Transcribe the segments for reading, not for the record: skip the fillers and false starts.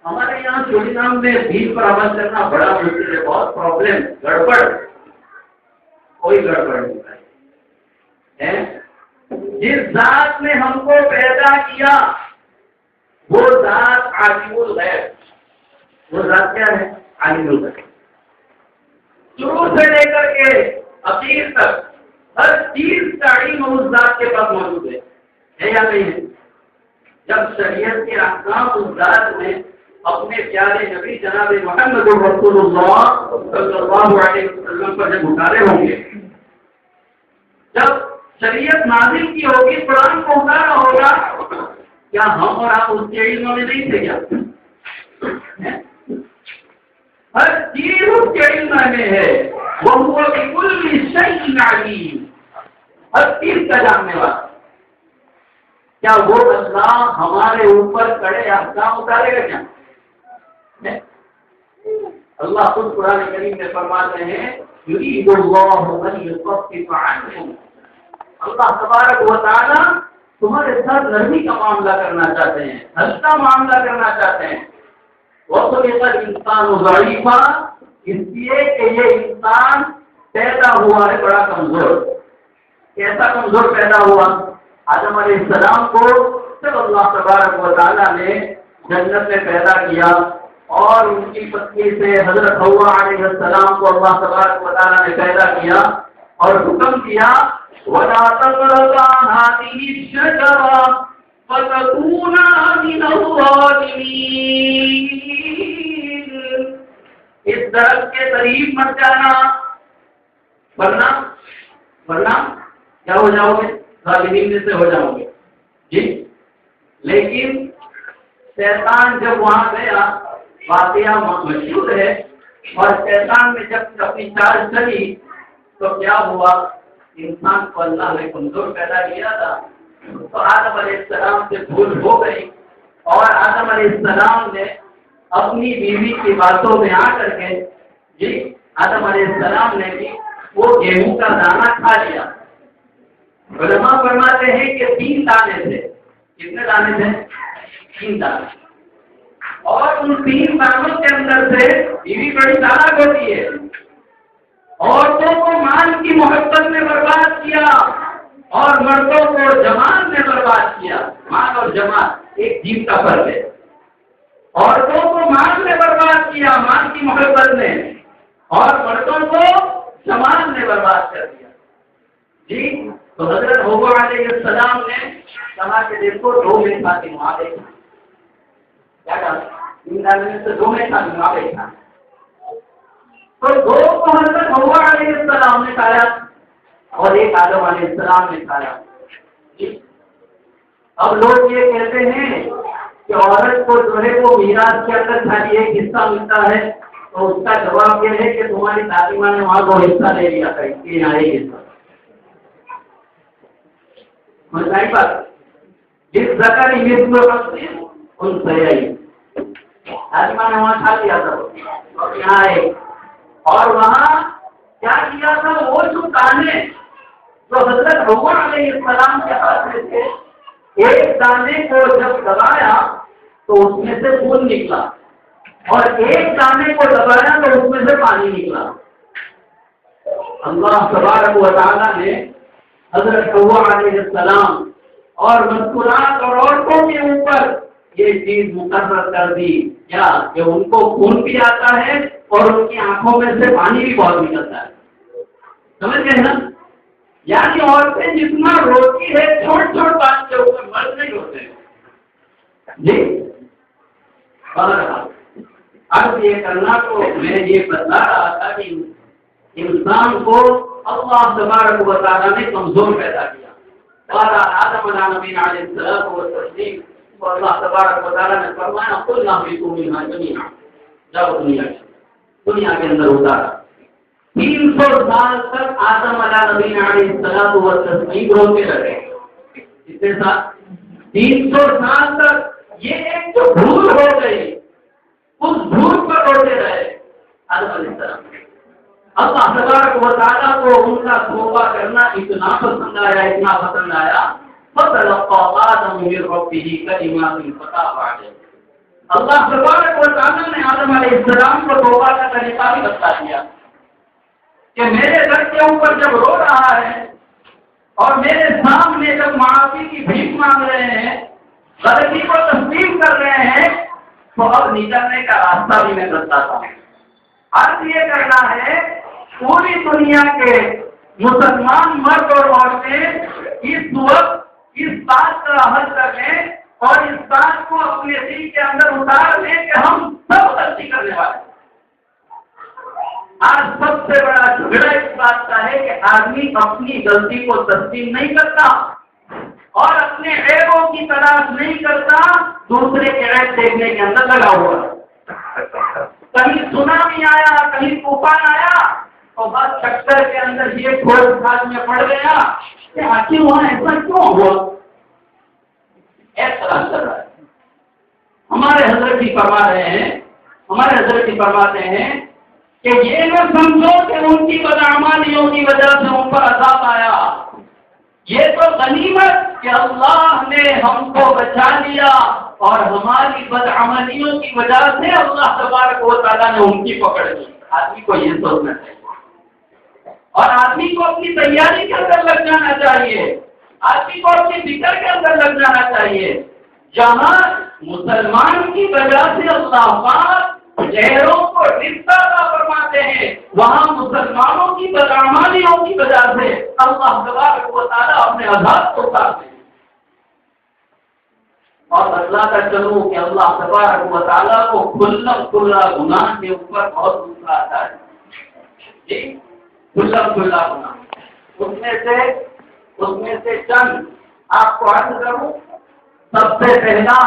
ہمارے یہاں سورینام میں دین پر عمل کرنا بڑا مشکل ہے، بہت پرابلم، گڑبڑ، کوئی گڑبڑ نہیں ہے۔ جس ذات نے ہم کو پیدا کیا وہ ذات عالم الغیب، وہ ذات کیا ہے؟ عالم الغیب۔ شروع سے لے کر کے اخیر تک ہر چیز کا علم اس ذات کے پاس موجود ہے یا نہیں ہے؟ جب شریعت کے احکام اس ذات نے اپنے پیارے نبی جناب محمد رسول اللہ صلی اللہ علیہ وسلم پر جب اتارے ہوں گے، جب شریعت نازل کی ہوگی، قرآن کو اتارا ہوگا، کیا ہم اور آپ اس کے علم میں نہیں تھے کیا؟ ہر چیز اس کے علم میں ہے، وہ بكل شيء عليم، ہر چیز کا جاننے والا۔ کیا وہ اللہ ہمارے اوپر کڑے احکام اتارے گا کیا؟ اللہ خود قرآن کریم میں فرماتے ہیں يريد الله أن يخفف عنكم، اللہ تبارک و تعالیٰ تمہارے ساتھ نرمی کا معاملہ کرنا چاہتے ہیں، ہلکا معاملہ کرنا چاہتے ہیں۔ وَخُلِقَ الْإِنسَانُ ضَعِيفًا، اس لیے کہ یہ انسان پیدا ہوا ہے بڑا کمزور۔ کیسا کمزور پیدا ہوا؟ آدم علیہ السلام کو جب اللہ تبارک و تعالیٰ نے جنت میں پیدا کیا اور ان کی پتنی سے حضرت حوا علیہ السلام کو اللہ تبارک و تعالیٰ نے پیدا کیا اور حکم دیا وَلَا تَقْرَبَا هَٰذِهِ الشَّجَرَةَ فَتَكُونَا مِنَ الظَّالِمِينَ، اس درخت کے قریب مت جانا ورنہ کیا ہو جاؤ گے؟ ظالمین میں سے ہو جاؤ گے۔ جی، لیکن شیطان جب وہاں گیا، واقعہ مشہور ہے، اور شیطان نے جب اپنی چال چلی تو کیا ہوا؟ انسان کو اللہ نے کمزور پیدا کیا تھا، تو آدم علیہ السلام سے بھول ہو گئی، اور آدم علیہ السلام نے اپنی بیوی کی باتوں میں آ کر کے آدم علیہ السلام نے بھی وہ گیہوں کا دانہ کھا لیا۔ علماء فرماتے ہیں کہ 3 دانے تھے۔ کتنے دانے تھے؟ 3 دانے، اور ان 3 دانوں کے اندر سے بیوی بڑی چالاک ہوتی ہے، عورتوں کو مال کی محبت میں برباد کیا اور مردوں کو جمال میں برباد کیا۔ مال اور جمال ایک جیب کا فرق ہے۔ عورتوں کو مال میں برباد کیا، مال کی محبت میں، اور مردوں کو جمال میں برباد کر دیا۔ جی، تو حضرت حوا علیہ السلام نے کہا کہ دیکھو 2 میں کھاتی ہوں، آ دیکھنا کیا کہا؟ 3 دانے میں سے 2 میں کھاتی ہوں، آ دیکھنا۔ تو 2 کو حضرت حوا علیہ السلام نے کھایا اور 1 آدم علیہ السلام نے کھایا۔ اب لوگ یہ کہتے ہیں کہ عورت کو جو ہے وہ میراث کے اندر خالی ایک حصہ ملتا ہے، تو اس کا جواب یہ ہے کہ تمہاری دادی ماں نے وہاں 2 حصہ لے لیا تھا، اس کے یہاں 1 حصہ۔ جس ذکر ان سے دادی ماں نے وہاں کھا لیا تھا اور یہاں ایک، اور وہاں کیا کیا تھا؟ وہ جو دانے جو حضرت حوا علیہ السلام کے ہاتھ میں تھے، ایک دانے کو جب دبایا تو اس میں سے خون نکلا، اور ایک دانے کو دبایا تو اس میں سے پانی نکلا۔ اللہ تبارک و تعالیٰ نے حضرت حوا علیہ السلام اور مذکورات اور عورتوں کے اوپر یہ چیز مقرر کر دی کیا کہ ان کو خون بھی آتا ہے اور ان کی آنکھوں میں سے پانی بھی بہت نکلتا ہے۔ سمجھ گئے نا؟ یعنی عورتیں جتنا روتی ہے چھوٹ چھوٹ بات کے اوپر مرد نہیں ہوتے جی۔ اب یہ کرنا تو میں یہ بتا رہا تھا کہ انسان کو اللہ تبارک و تعالیٰ نے کمزور پیدا کیا۔ آدم علیہ نبینا علیہ السلام و تسلیم، اللہ تبارک و تعالیٰ نے فرمایا قل اہبطوا منہا جمیعا، جاؤ دنیا کے اندر اتارا۔ 300 سال تک آدم علیہ نبینا علیہ السلام و تسلیم روتے رہے۔ کتنے سال؟ 300 سال تک۔ یہ ایک جو بھول ہو گئی، اس بھول پر روتے رہے آدم علیہ السلام۔ اللہ تبارک و تعالیٰ کو ان کا توبہ کرنا اتنا پسند آیا، اتنا پسند آیا، فَتَلَقَّىٰ آدَمُ مِن رَّبِّهِ كَلِمَاتٍ فَتَابَ عَلَيْهِ۔ اللہ تبارک و تعالیٰ نے آدم علیہ السلام کو توبہ کا طریقہ بھی بتا دیا کہ میرے در کے اوپر جب رو رہا ہے اور میرے سامنے جب معافی کی بھیک مانگ رہے ہیں، غلطی کو تسلیم کر رہے ہیں، تو اب نکلنے کا راستہ بھی میں بتاتا ہوں۔ عرض یہ کرنا ہے پوری دنیا کے مسلمان مرد اور عورتیں اس وقت اس بات کا حل کر لیں اور اس بات کو اپنے دل کے اندر اتار لیں کہ ہم سب غلطی کرنے والے ہیں۔ آج سب سے بڑا جھگڑا اس بات کا ہے کہ آدمی اپنی غلطی کو تسلیم نہیں کرتا اور اپنے عیبوں کی تلاش نہیں کرتا، دوسرے کے عیب دیکھنے کے اندر لگا ہوا ہے۔ کہیں سونامی آیا، کہیں طوفان آیا تو بس چکر کے اندر یہ کھوج کھاج میں پڑ گیا کہ آخر وہاں ایسا کیوں ہوا، ایسا چل رہا ہے۔ ہمارے حضرت جی فرماتے ہیں کہ یہ نہ سمجھو کہ ان کی بدعمالیوں کی وجہ سے ان پر عذاب آیا، یہ تو غنیمت کہ اللہ نے ہم کو بچا لیا اور ہماری بدعملیوں کی وجہ سے اللہ تبارک و تعالیٰ نے ان کی پکڑ لی۔ آدمی کو یہ سوچنا چاہیے اور آدمی کو اپنی تیاری کے اندر لگ جانا چاہیے، آدمی کو اپنی فکر کے اندر لگ جانا چاہیے۔ جہاں مسلمان کی وجہ سے اللہ پاک غیروں کو رشتہ عطا فرماتے ہیں، وہاں مسلمانوں کی بدعمالیوں کی وجہ سے اللہ تبارک و تعالیٰ اپنے عذاب کو اتارتے ہیں۔ اور اللہ کا چلو کہ اللہ تبارک و تعالیٰ کو کھلا گناہ کے اوپر بہت غصہ آتا ہے، جی کھلا گناہ۔ اس میں سے چند آپ کو عرض کروں۔ سب سے پہلا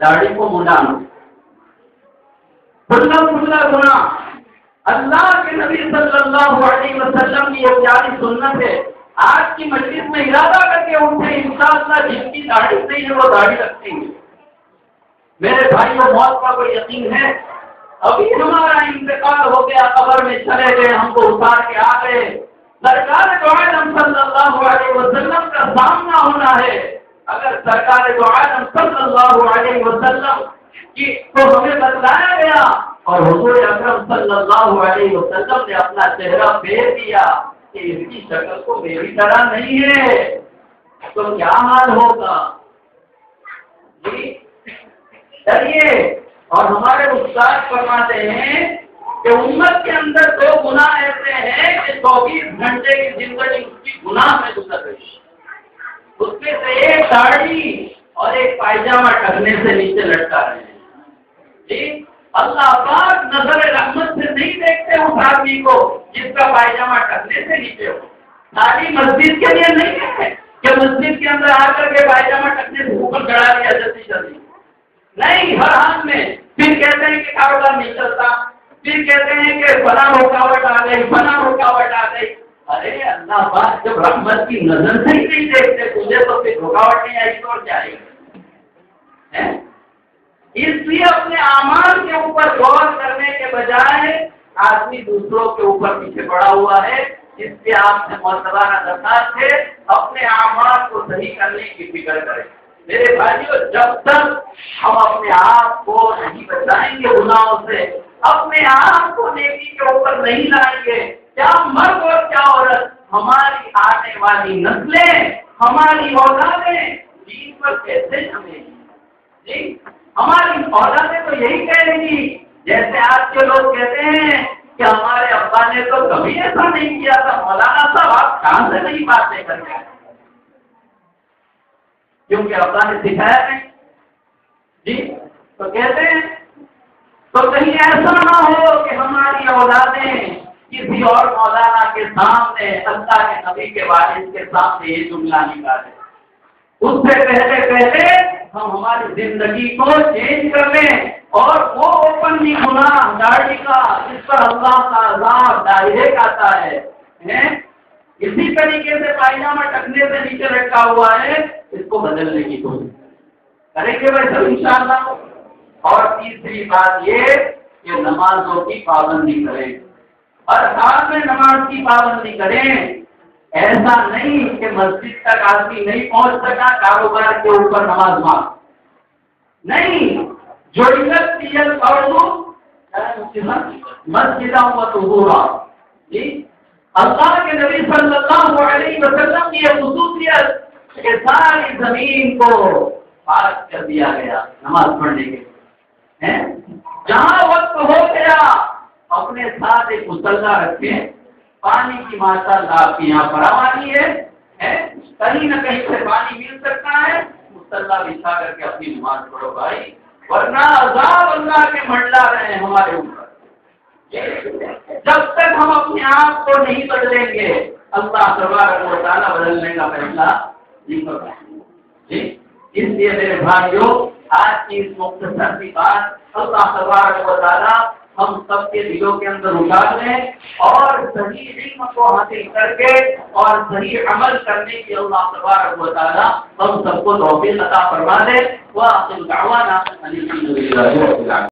داڑھی کو منڈانا، کھلا گناہ۔ اللہ کے نبی صلی اللہ علیہ وسلم کی ایک پیاری سنت ہے، آج کی مجلس میں ارادہ کر کے اٹھے انشاءاللہ جن کی داڑھی نہیں ہے وہ داڑھی رکھتے ہیں۔ میرے بھائیوں موت کا کوئی یقین ہے؟ ابھی ہمارا انتقال ہو گیا، قبر میں چلے گئے، ہم کو اتار کے آ گئے، سرکار دو عالم صلی اللہ علیہ وسلم کا سامنا ہونا ہے۔ اگر سرکار دو عالم صلی اللہ علیہ وسلم کی تو ہمیں بتلایا گیا اور حضور اکرم صلی اللہ علیہ وسلم نے اپنا چہرہ پھیر دیا کہ اس کی شکل کو میری طرح نہیں ہے، تو کیا حال ہوگا؟ جی چلیے، اور ہمارے استاد فرماتے ہیں کہ امت کے اندر دو گناہ ایسے ہیں کہ 24 گھنٹے کی زندگی اس کی گناہ میں گزر رہی ہے، اس میں سے ایک داڑھی اور ایک پائجامہ ٹکنے سے نیچے لٹکا رہے ہیں۔ جی اللہ پاک نظر رحمت سے نہیں دیکھتے اس آدمی کو جس کا پائجامہ ٹکنے سے نیچے ہو۔ داڑھی مسجد کے لیے نہیں ہے کہ مسجد کے اندر آ کر کے پائجامہ ٹکنے سے اوپر چڑھا دیا جلدی نہیں، ہر حال میں پھر کہتے ہیں کہ کاروبار نہیں چلتا، پھر کہتے ہیں کہ فلاں رکاوٹ آ گئی۔ ارے اللہ پاک جب رحمت کی نظر سے ہی نہیں دیکھتے تجھے تو پھر رکاوٹ نہیں آئی تو اور کیا آئے گا؟ اس لیے اپنے اعمال کے اوپر غور کرنے کے بجائے آدمی دوسروں کے اوپر پیچھے پڑا ہوا ہے۔ اس لیے آپ سے معتبرانہ درخواست ہے اپنے اعمال کو صحیح کرنے کی فکر کریں۔ میرے بھائیوں، جب تک ہم اپنے آپ کو نہیں بچائیں گے گناہوں سے، اپنے آپ کو نیکی کے اوپر نہیں لائیں گے، کیا مرد اور کیا عورت، ہماری آنے والی نسلیں، ہماری اولادیں دین پر کیسے جمیں گی؟ جی ہماری اولادیں تو یہی کہیں گی جیسے آج کے لوگ کہتے ہیں کہ ہمارے ابا نے تو کبھی ایسا نہیں کیا تھا۔ مولانا صاحب آپ کہاں سے نہیں باتیں کر کے، کیونکہ ابا نے سکھایا نہیں۔ جی تو کہتے ہیں تو کہیں ایسا نہ ہو کہ ہماری اولادیں کسی اور مولانا کے سامنے، اللہ کے نبی کے والد کے سامنے یہ جملہ نکالے۔ اس سے پہلے ہم ہماری زندگی کو چینج کر لیں اور وہ اوپنلی گناہ داڑھی کا جس پر اللہ کا عذاب ڈائریکٹ آتا ہے، اسی طریقے سے پائجامہ ٹکنے سے نیچے لٹکا ہوا ہے، اس کو بدلنے کی کوشش کریں گے بھائی سب انشاءاللہ۔ اور تیسری بات یہ کہ نمازوں کی پابندی کریں، ہر حال میں نماز کی پابندی کریں۔ ایسا نہیں کہ مسجد تک آدمی نہیں پہنچ سکا، کاروبار کے اوپر نماز مار نہیں، جعلت فی الارض مسجدا وطہورا. جی اللہ کے نبی صلی اللہ علیہ وسلم کی یہ خصوصیت کہ ساری زمین کو پاک کر دیا گیا نماز پڑھنے کے لیے. جہاں وقت ہو گیا اپنے ساتھ ایک مصلی رکھیں. پانی کی ماشاءاللہ آپ کی یہاں فراوانی ہے, کہیں نہ کہیں سے پانی مل سکتا ہے, مصلی بچھا کر کے اپنی نماز پڑھو بھائی, ورنہ عذاب اللہ کے منڈلا رہے ہیں ہمارے اوپر. جب تک ہم اپنے آپ کو نہیں بدلیں گے اللہ تبارک و تعالیٰ بدلنے کا فیصلہ نہیں کر پائیں گے. جی اس لیے میرے بھائیوں آج کی اس مختصر سی بات اللہ تبارک و تعالیٰ ہم سب کے دلوں کے اندر اتار لیں اور صحیح علم کو حاصل کر کے اور صحیح عمل کرنے کی اللہ تبارک و تعالیٰ ہم سب کو توفیق عطا فرما دے. وآخر دعوانا ان الحمد للہ رب العالمین.